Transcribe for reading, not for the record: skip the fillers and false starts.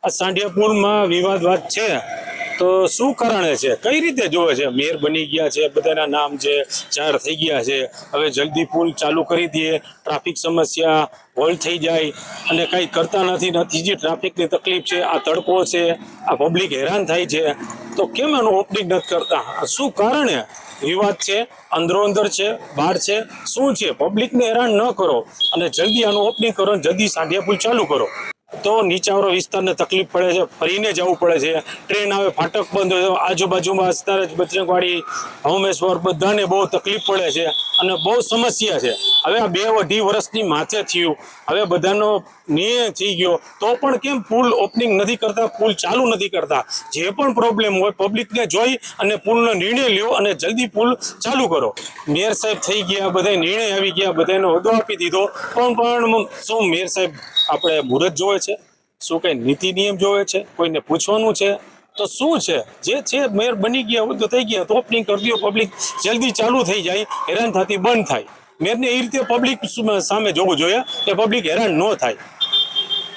આ સાંઢિયા પુલમાં વિવાદવાદ છે તો શું કારણે છે, કઈ રીતે જોવે છે? મેયર બની ગયા છે, બધાના નામ છે, જાહેર થઈ ગયા છે, હવે જલ્દી પુલ ચાલુ કરી દઈએ, ટ્રાફિક સમસ્યા હોલ થઈ જાય અને કંઈ કરતા નથી. જે ટ્રાફિકની તકલીફ છે, આ તડકો છે, આ પબ્લિક હેરાન થાય છે, તો કેમ એનું ઓપનિંગ નથી કરતા? શું કારણે વિવાદ છે? અંદરો અંદર છે, બહાર છે, શું છે? પબ્લિકને હેરાન ન કરો અને જલ્દી આનું ઓપનિંગ કરો અને જલ્દી સાંઢિયા પુલ ચાલુ કરો. તો નીચાવાળો વિસ્તારને તકલીફ પડે છે, ફરીને જવું પડે છે, ટ્રેન આવે, ફાટક બંધ હોય, આજુબાજુમાં અસ્તારજ, બજરંગવાડી, હમેશ્વર બધાને બહુ તકલીફ પડે છે અને બહુ સમસ્યા છે. હવે આ 2-2.5 વર્ષની માથે થયું, હવે બધાનો નિર્ણય થઈ ગયો તો પણ કેમ પુલ ઓપનિંગ નથી કરતા, પુલ ચાલુ નથી કરતા? જે પણ પ્રોબ્લેમ હોય પબ્લિકને જોઈ અને પુલનો નિર્ણય લ્યો અને જલ્દી પુલ ચાલુ કરો. મેયર સાહેબ થઈ ગયા, બધા નિર્ણય આવી ગયા, બધાને હોદ્દો આપી દીધો, પણ શું મેયર સાહેબ આપણે મુહૂર્ત જોવે છે? શું કઈ નીતિ નિયમ જોવે છે? કોઈને પૂછવાનું છે? તો શું છે? જે છે મેયર બની ગયા હોય તો થઈ ગયા, તો ઓપનિંગ કરી દો, પબ્લિક જલ્દી ચાલુ થઈ જાય, હેરાન થતી બંધ થાય. મેયરને એ રીતે પબ્લિક સામે જોવું જોઈએ કે પબ્લિક હેરાન ન થાય.